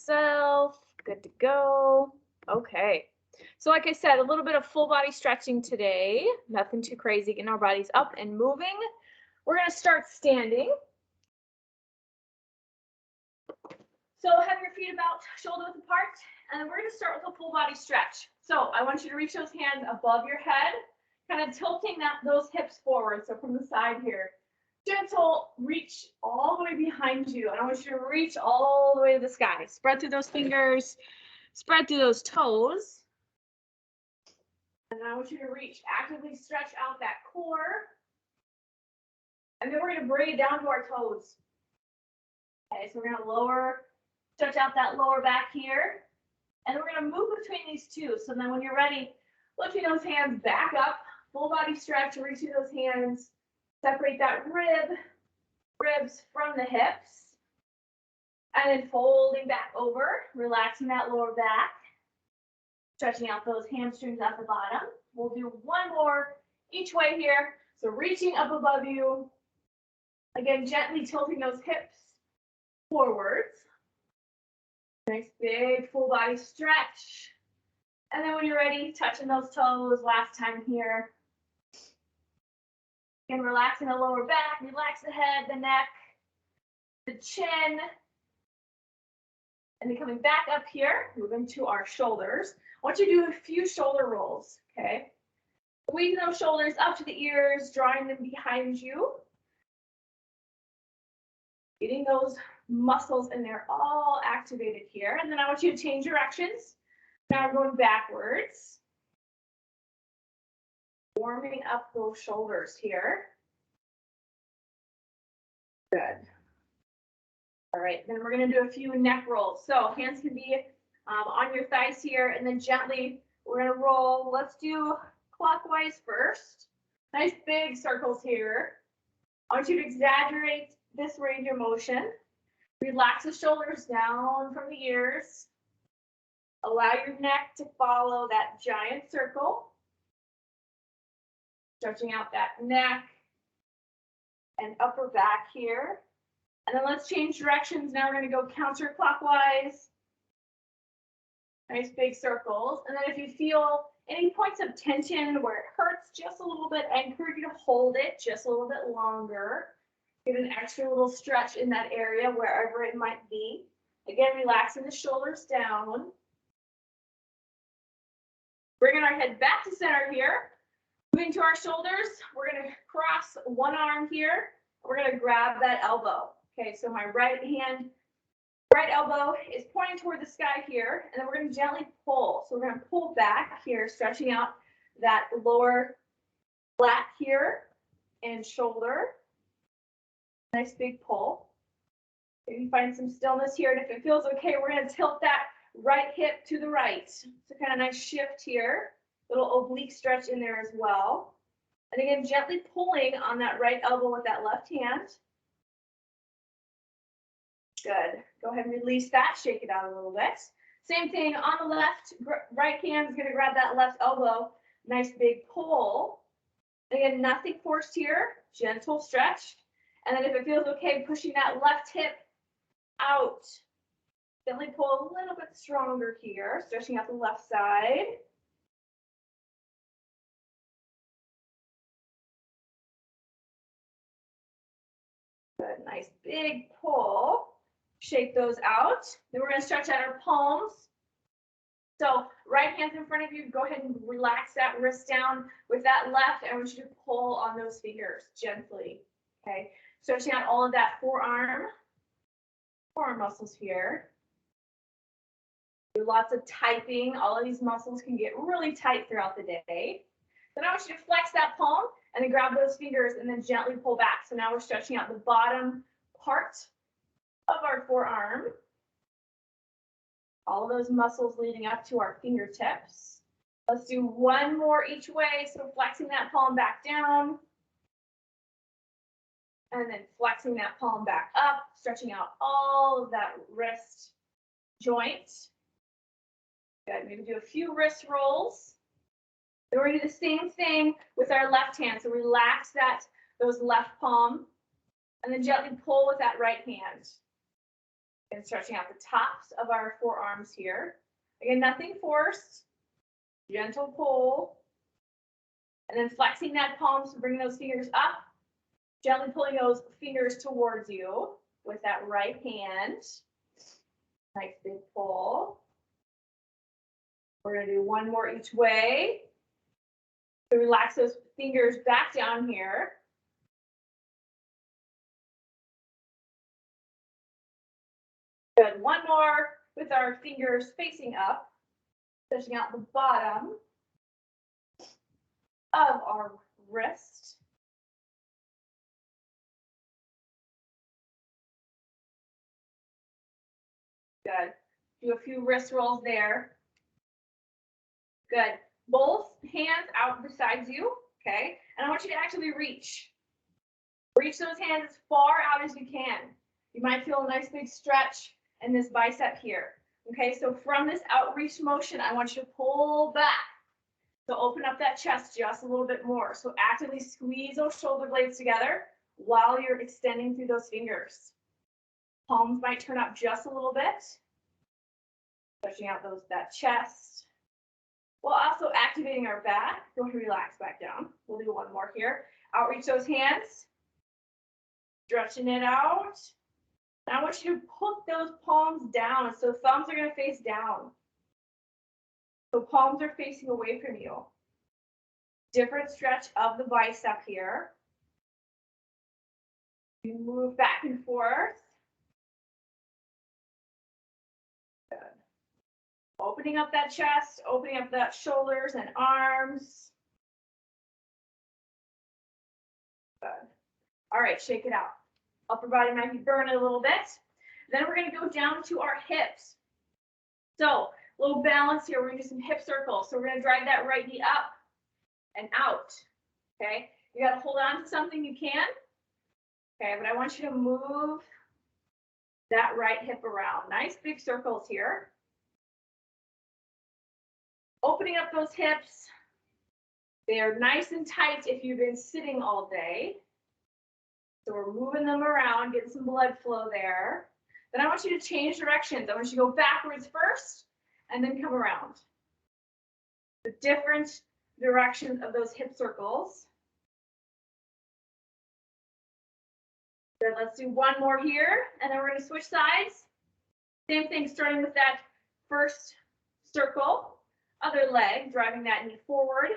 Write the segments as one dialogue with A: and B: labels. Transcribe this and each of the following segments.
A: yourself. Good to go. Okay. So like I said, a little bit of full body stretching today. Nothing too crazy, getting our bodies up and moving. We're going to start standing. So have your feet about shoulder width apart, and then we're going to start with a full body stretch. So I want you to reach those hands above your head, kind of tilting those hips forward. So from the side here, gentle reach all the way behind you, and I want you to reach all the way to the sky. Spread through those fingers, spread through those toes. And then I want you to reach, actively stretch out that core. And then we're going to bring it down to our toes. Okay, so we're going to stretch out that lower back here. And we're going to move between these two. So then when you're ready, lifting those hands back up, full body stretch, reaching those hands, separate that ribs from the hips. And then folding back over, relaxing that lower back. Stretching out those hamstrings at the bottom. We'll do one more each way here. So reaching up above you. Again, gently tilting those hips forwards. Nice big full body stretch. And then when you're ready, touching those toes last time here. And relaxing the lower back, relax the head, the neck, the chin. And then coming back up here, moving to our shoulders. I want you to do a few shoulder rolls, okay? Squeezing those shoulders up to the ears, drawing them behind you. Getting those muscles in there all activated here. And then I want you to change directions. Now we're going backwards. Warming up those shoulders here. Good. All right, then we're going to do a few neck rolls. So hands can be on your thighs here, and then gently we're going to roll. Let's do clockwise first. Nice big circles here. I want you to exaggerate this range of motion. Relax the shoulders down from the ears. Allow your neck to follow that giant circle. Stretching out that neck and upper back here. And then let's change directions. Now we're going to go counterclockwise. Nice big circles. And then if you feel any points of tension where it hurts just a little bit, I encourage you to hold it just a little bit longer. Get an extra little stretch in that area, wherever it might be. Again, relaxing the shoulders down. Bringing our head back to center here. Moving to our shoulders, we're going to cross one arm here. We're going to grab that elbow. Okay, so my right elbow is pointing toward the sky here, and then we're going to gently pull. So we're going to pull back here, stretching out that lower lat here and shoulder. Nice big pull. Maybe find some stillness here, and if it feels okay, we're going to tilt that right hip to the right. So kind of nice shift here. Little oblique stretch in there as well. And again, gently pulling on that right elbow with that left hand. Good. Go ahead and release that. Shake it out a little bit. Same thing on the left. Right hand is going to grab that left elbow. Nice big pull. Again, nothing forced here. Gentle stretch. And then if it feels okay, pushing that left hip out. Gently pull a little bit stronger here. Stretching out the left side. Good. Nice big pull. Shake those out. Then we're going to stretch out our palms. So right hand's in front of you. Go ahead and relax that wrist down with that left. I want you to pull on those fingers gently. Okay. Stretching out all of that forearm muscles here. Do lots of typing. All of these muscles can get really tight throughout the day. Then I want you to flex that palm and then grab those fingers and then gently pull back. So now we're stretching out the bottom part of our forearm. All of those muscles leading up to our fingertips. Let's do one more each way. So flexing that palm back down. And then flexing that palm back up, stretching out all of that wrist joint. Good. Maybe do a few wrist rolls. Then we're going to do the same thing with our left hand. So relax those left palm and then gently pull with that right hand. And stretching out the tops of our forearms here. Again, nothing forced. Gentle pull. And then flexing that palm, so bringing those fingers up. Gently pulling those fingers towards you with that right hand. Nice big pull. We're going to do one more each way. So relax those fingers back down here. Good. One more with our fingers facing up, stretching out the bottom of our wrist. Good. Do a few wrist rolls there. Good. Both hands out besides you, okay? And I want you to actually reach. Reach those hands as far out as you can. You might feel a nice big stretch in this bicep here. Okay, so from this outreach motion, I want you to pull back. So open up that chest just a little bit more. So actively squeeze those shoulder blades together while you're extending through those fingers. Palms might turn up just a little bit. Stretching out that chest. While also activating our back. Go ahead and relax back down. We'll do one more here. Outreach those hands. Stretching it out. Now I want you to put those palms down. So thumbs are going to face down. So palms are facing away from you. Different stretch of the bicep here. You move back and forth. Good. Opening up that chest, opening up that shoulders and arms. Good. All right, shake it out. Upper body might be burning a little bit. Then we're going to go down to our hips. So a little balance here. We're going to do some hip circles. So we're going to drive that right knee up and out. Okay. You got to hold on to something you can. Okay. But I want you to move that right hip around. Nice big circles here. Opening up those hips. They are nice and tight if you've been sitting all day. So we're moving them around, getting some blood flow there. Then I want you to change directions. I want you to go backwards first and then come around. The different directions of those hip circles. Good, let's do one more here, and then we're going to switch sides. Same thing, starting with that first circle, other leg, driving that knee forward.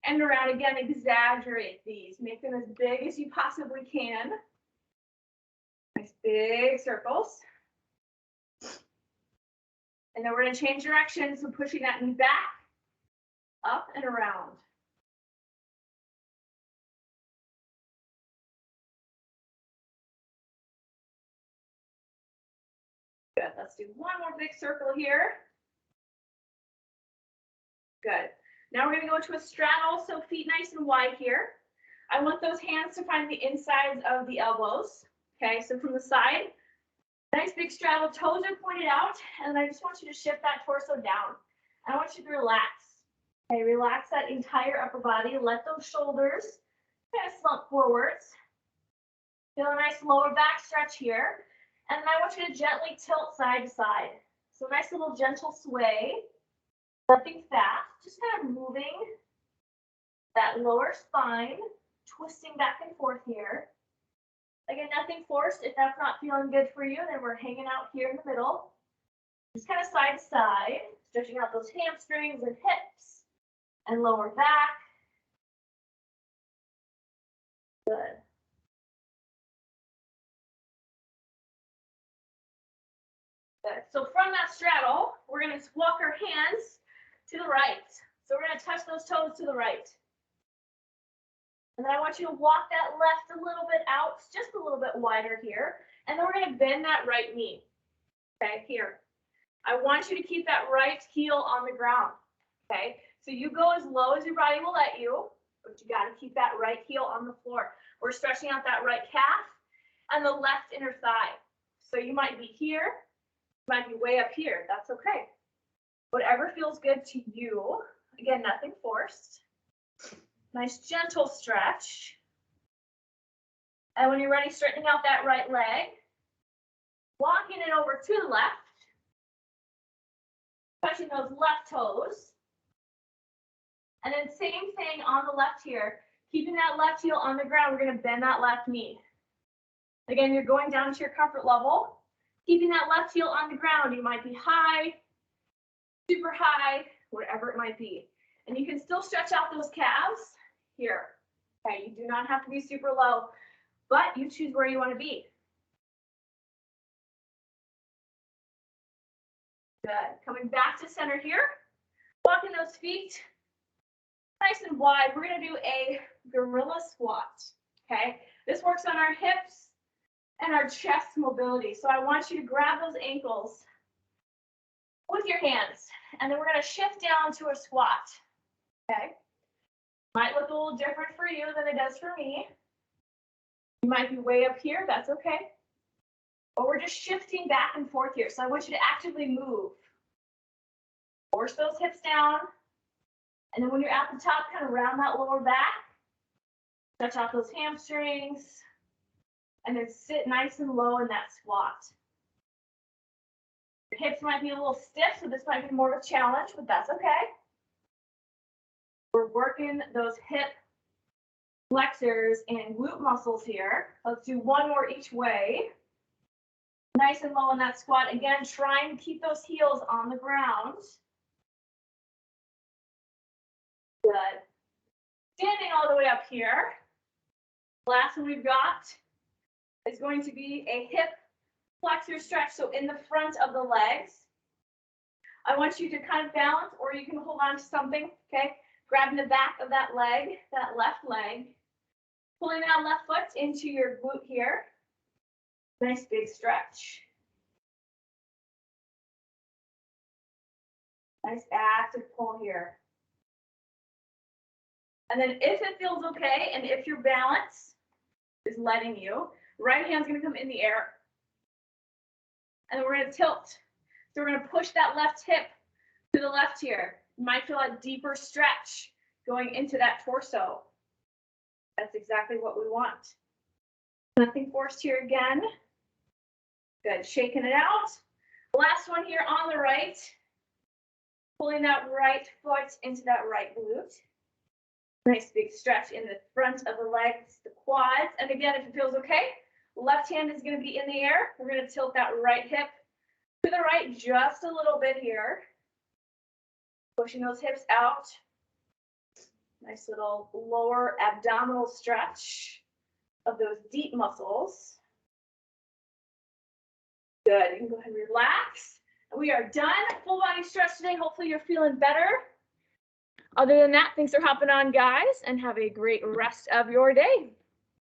A: And around again, exaggerate these. Make them as big as you possibly can. Nice big circles. And then we're going to change direction, so pushing that knee back, up and around. Good. Let's do one more big circle here. Good. Now we're going to go to a straddle, so feet nice and wide here. I want those hands to find the insides of the elbows. Okay, so from the side, nice big straddle, toes are pointed out, and I just want you to shift that torso down. I want you to relax. Okay, relax that entire upper body. Let those shoulders kind of slump forwards. Feel a nice lower back stretch here. And then I want you to gently tilt side to side. So nice little gentle sway. Nothing fast, just kind of moving that lower spine, twisting back and forth here. Again, nothing forced. If that's not feeling good for you, then we're hanging out here in the middle. Just kind of side to side, stretching out those hamstrings and hips and lower back. Good. Good. So from that straddle, we're going to walk our hands to the right. So we're going to touch those toes to the right. And then I want you to walk that left a little bit out, just a little bit wider here. And then we're going to bend that right knee. Okay, here. I want you to keep that right heel on the ground. Okay, so you go as low as your body will let you, but you got to keep that right heel on the floor. We're stretching out that right calf and the left inner thigh. So you might be here, you might be way up here. That's okay. Whatever feels good to you. Again, nothing forced. Nice gentle stretch. And when you're ready, straightening out that right leg. Walking it over to the left. Touching those left toes. And then same thing on the left here. Keeping that left heel on the ground, we're going to bend that left knee. Again, you're going down to your comfort level. Keeping that left heel on the ground. You might be high, super high, whatever it might be. And you can still stretch out those calves here. Okay, you do not have to be super low, but you choose where you want to be. Good. Coming back to center here. Walking those feet nice and wide. We're going to do a gorilla squat. Okay, this works on our hips and our chest mobility. So I want you to grab those ankles with your hands, and then we're going to shift down to a squat. Okay, might look a little different for you than it does for me. You might be way up here, that's okay. But we're just shifting back and forth here. So I want you to actively move. Force those hips down. And then when you're at the top, kind of round that lower back. Stretch out those hamstrings. And then sit nice and low in that squat. Your hips might be a little stiff, so this might be more of a challenge, but that's okay. We're working those hip flexors and glute muscles here. Let's do one more each way. Nice and low in that squat. Again, trying to keep those heels on the ground. Good. Standing all the way up here. Last one we've got is going to be a hip flexor stretch. So in the front of the legs. I want you to kind of balance, or you can hold on to something, okay? Grabbing the back of that leg, that left leg. Pulling that left foot into your glute here. Nice big stretch. Nice active pull here. And then if it feels okay, and if your balance is letting you, right hand's gonna come in the air. And then we're gonna tilt. So we're gonna push that left hip to the left here. You might feel a deeper stretch going into that torso. That's exactly what we want. Nothing forced here again. Good, shaking it out. Last one here on the right. Pulling that right foot into that right glute. Nice big stretch in the front of the legs, the quads. And again, if it feels okay, left hand is gonna be in the air. We're gonna tilt that right hip to the right just a little bit here. Pushing those hips out. Nice little lower abdominal stretch of those deep muscles. Good, you can go ahead and relax. We are done. Full body stretch today. Hopefully you're feeling better. Other than that, thanks for hopping on, guys, and have a great rest of your day.